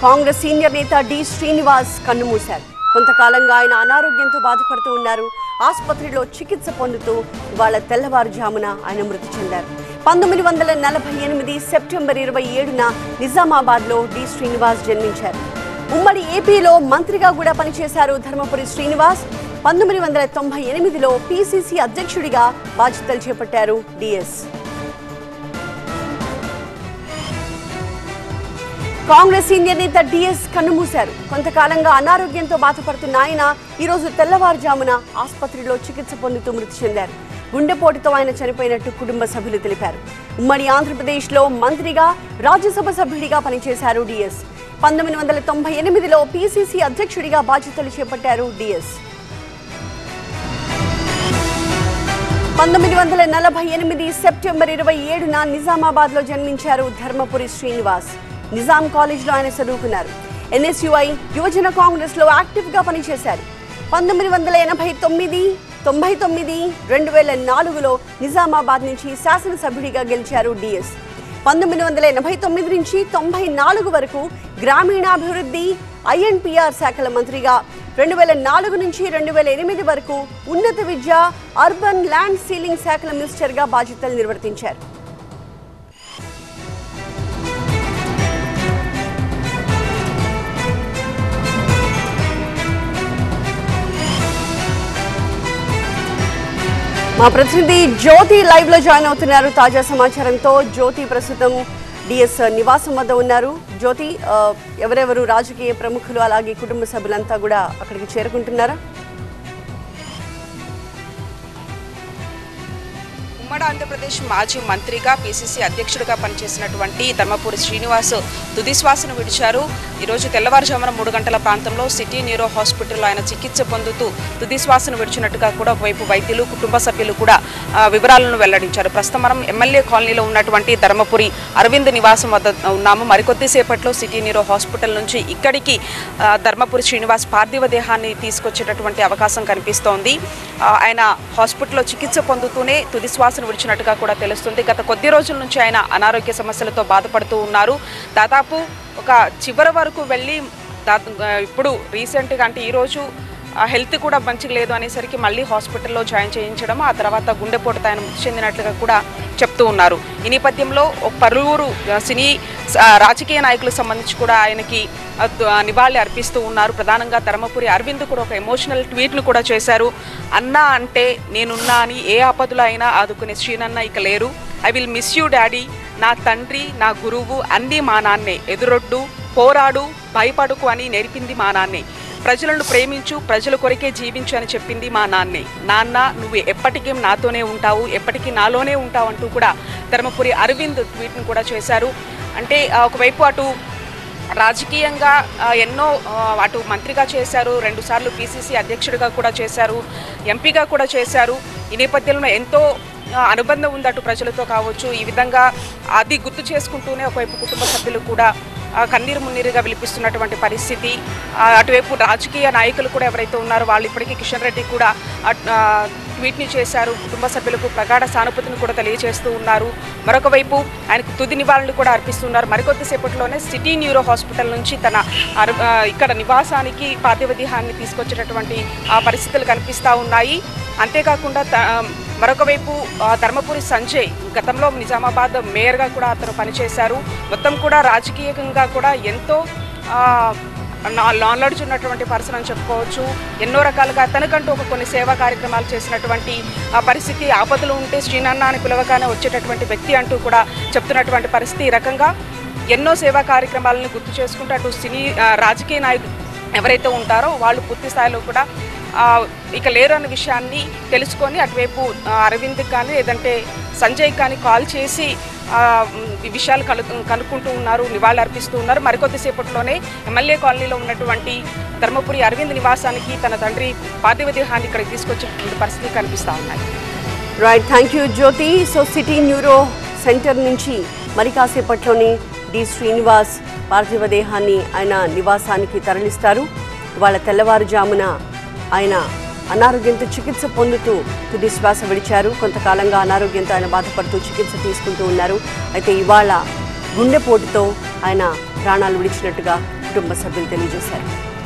Congress senior నేత D Srinivas కన్నుమూశారు. కొంతకాలంగా ఆయన అనారోగ్యంతో బాధపడుతూ ఉన్నారు. ఆసుపత్రిలో చికిత్స పొందుతూ ఇవాళ తెల్లవారుజామున ఆయన మృతి చెందారు. 1948 సెప్టెంబర్ 27న నిజామాబాద్లో డి శ్రీనివాస్ జన్మించారు. ఉమ్మడి ఏపీలో మంత్రిగా కూడా పనిచేశారు ధర్మపురి శ్రీనివాస్. 1998లో పిసిసి అధ్యక్షుడిగా బాధ్యతలు చేపట్టారు డిఎస్. కాంగ్రెస్ సీనియర్ నేత డిఎస్ కన్నుమూశారు. కొంతకాలంగా అనారోగ్యంతో బాధపడుతున్న ఆయన ఈరోజు తెల్లవారుజామున ఆసుపత్రిలో చికిత్స పొందుతూ మృతి చెందారు. గుండెపోటుతో ఆయన చనిపోయినట్టు కుటుంబ సభ్యులు తెలిపారు. ఉమ్మడి ఆంధ్రప్రదేశ్లో మంత్రిగా, రాజ్యసభ సభ్యుడిగా పనిచేశారు డిఎస్. 1998లో పిసిసి అధ్యక్షుడిగా బాధ్యతలు చేపట్టారు డిఎస్. 1948 సెప్టెంబర్ 27న నిజామాబాద్లో జన్మించారు ధర్మపురి శ్రీనివాస్. నిజాం కాలేజ్లో ఆయన చదువుకున్నారు. ఎన్ఎస్యుఐ యువజన కాంగ్రెస్లో యాక్టివ్గా పనిచేశారు. 1989, 99, 2004లో నిజామాబాద్ నుంచి శాసనసభ్యుడిగా గెలిచారు డిఎస్. 1989 నుంచి 94 వరకు గ్రామీణాభివృద్ధి, ఐఎన్పిఆర్ శాఖల మంత్రిగా, 2004 నుంచి 2008 వరకు ఉన్నత విద్య, అర్బన్ ల్యాండ్ సీలింగ్ శాఖల మినిస్టర్గా బాధ్యతలు నిర్వర్తించారు. మా ప్రతినిధి జ్యోతి లైవ్ లో జాయిన్ అవుతున్నారు తాజా సమాచారంతో. జ్యోతి ప్రస్తుతం డిఎస్ నివాసం వద్ద ఉన్నారు. జ్యోతి, ఎవరెవరు రాజకీయ ప్రముఖులు అలాగే కుటుంబ సభ్యులంతా కూడా అక్కడికి చేరుకుంటున్నారా? ఉమ్మడి ఆంధ్రప్రదేశ్ మాజీ మంత్రిగా, పిసిసి అధ్యక్షుడిగా పనిచేసినటువంటి ధర్మపురి శ్రీనివాస్ తుదిశ్వాసను విడిచారు. ఈరోజు తెల్లవారుజామున 3 గంటల ప్రాంతంలో సిటీ న్యూరో హాస్పిటల్లో ఆయన చికిత్స పొందుతూ తుదిశ్వాసను విడిచినట్టుగా కూడా ఒకవైపు వైద్యులు, కుటుంబ సభ్యులు కూడా వివరాలను వెల్లడించారు. ప్రస్తుతం మనం ఎమ్మెల్యే కాలనీలో ఉన్నటువంటి ధర్మపురి అరవింద్ నివాసం వద్ద ఉన్నాము. మరికొద్దిసేపట్లో సిటీ న్యూరో హాస్పిటల్ నుంచి ఇక్కడికి ధర్మపురి శ్రీనివాస్ పార్థివ దేహాన్ని తీసుకొచ్చేటటువంటి అవకాశం కనిపిస్తోంది. ఆయన హాస్పిటల్లో చికిత్స పొందుతూనే తుదిశ్వాస విడిచినట్టుగా కూడా తెలుస్తుంది. గత కొద్ది రోజుల నుంచి ఆయన అనారోగ్య సమస్యలతో బాధపడుతూ ఉన్నారు. దాదాపు ఒక చివరి వరకు వెళ్ళి ఇప్పుడు రీసెంట్గా అంటే ఈరోజు హెల్త్ కూడా మంచిగా లేదు అనేసరికి మళ్ళీ హాస్పిటల్లో జాయిన్ చేయించడం, ఆ తర్వాత గుండెపోటుతో ఆయన మృతి చెందినట్లుగా కూడా చెప్తూ ఉన్నారు. ఈ నేపథ్యంలో పలువురు సినీ రాజకీయ నాయకులకు సంబంధించి కూడా ఆయనకి నివాళి అర్పిస్తూ ఉన్నారు. ప్రధానంగా ధర్మపురి అరవింద్ కూడా ఒక ఎమోషనల్ ట్వీట్ను కూడా చేశారు. అన్నా అంటే నేనున్నా అని, ఏ ఆపదలో అయినా ఆదుకునే శ్రీనన్న ఇక లేరు. I will miss you daddy. నా తండ్రి, నా గురువు అన్నీ మా నాన్నే. ఎదురొడ్డు, పోరాడు, భయపడుకు అని నేర్పింది మా నాన్నే. ప్రజలను ప్రేమించు, ప్రజల కొరకే జీవించు అని చెప్పింది మా నాన్నే. నాన్న, నువ్వు ఎప్పటికీ నాతోనే ఉంటావు, ఎప్పటికీ నాలోనే ఉంటావు అంటూ కూడా ధర్మపురి అరవింద్ ట్వీట్ను కూడా చేశారు. అంటే ఒకవైపు అటు రాజకీయంగా ఎన్నో అటు మంత్రిగా చేశారు, 2 సార్లు పిసిసి అధ్యక్షుడిగా కూడా చేశారు, ఎంపీగా కూడా చేశారు. ఈ నేపథ్యంలో ఎంతో అనుబంధం ఉంది అటు ప్రజలతో కావచ్చు. ఈ విధంగా అది గుర్తు చేసుకుంటూనే ఒకవైపు కుటుంబ సభ్యులు కూడా కన్నీరు మున్నీరుగా విలిపిస్తున్నటువంటి పరిస్థితి. అటువైపు రాజకీయ నాయకులు కూడా ఎవరైతే ఉన్నారో వాళ్ళు ఇప్పటికీ కిషన్ రెడ్డి కూడా ట్వీట్ని చేశారు. కుటుంబ సభ్యులకు ప్రగాఢ సానుభూతిని కూడా తెలియజేస్తూ ఉన్నారు. మరొక వైపు ఆయనకు తుది నివాళులు కూడా అర్పిస్తున్నారు. మరికొద్దిసేపట్లోనే సిటీ న్యూరో హాస్పిటల్ నుంచి తన ఇక్కడ నివాసానికి పార్థివ దేహాన్ని తీసుకొచ్చేటటువంటి పరిస్థితులు కనిపిస్తూ ఉన్నాయి. అంతేకాకుండా మరొక వైపు ధర్మపురి సంజయ్ గతంలో నిజామాబాద్ మేయర్గా కూడా అతను పనిచేశారు. మొత్తం కూడా రాజకీయంగా కూడా ఎంతో నాలెడ్జ్ ఉన్నటువంటి పర్సన్ అని చెప్పుకోవచ్చు. ఎన్నో రకాలుగా తనకంటూ కొన్ని సేవా కార్యక్రమాలు చేసినటువంటి పరిస్థితి. ఆపదలు ఉంటే శ్రీనన్న అని పిలవగానే వచ్చేటటువంటి వ్యక్తి అంటూ కూడా చెప్తున్నటువంటి పరిస్థితి. ఈ రకంగా ఎన్నో సేవా కార్యక్రమాలను గుర్తు చేసుకుంటూ అటు సినీ రాజకీయ నాయకులు ఎవరైతే ఉంటారో వాళ్ళు పూర్తి స్థాయిలో కూడా ఇక లేరు అన్న విషయాన్ని తెలుసుకొని అటువైపు అరవింద్కి కానీ లేదంటే సంజయ్ కానీ కాల్ చేసి ఈ విషయాలు కనుక్కుంటూ ఉన్నారు, నివాళులు అర్పిస్తూ ఉన్నారు. మరికొద్దిసేపట్లోనే ఎమ్మెల్యే కాలనీలో ఉన్నటువంటి ధర్మపురి అరవింద్ నివాసానికి తన తండ్రి పార్థివ దేహాన్ని ఇక్కడికి తీసుకొచ్చేటువంటి పరిస్థితులు కనిపిస్తూ ఉన్నాయి. Right, thank you Jyothi. So city neuro centre నుంచి మరి కాసేపట్లోనే డి శ్రీనివాస్ పార్థివ దేహాన్ని ఆయన నివాసానికి తరలిస్తారు. ఇవాళ తెల్లవారుజామున ఆయన అనారోగ్యంతో చికిత్స పొందుతూ తుది శ్వాస విడిచారు. కొంతకాలంగా అనారోగ్యంతో ఆయన బాధపడుతూ చికిత్స తీసుకుంటూ ఉన్నారు. అయితే ఇవాళ గుండెపోటుతో ఆయన ప్రాణాలు విడిచినట్టుగా కుటుంబ సభ్యులు తెలియజేశారు.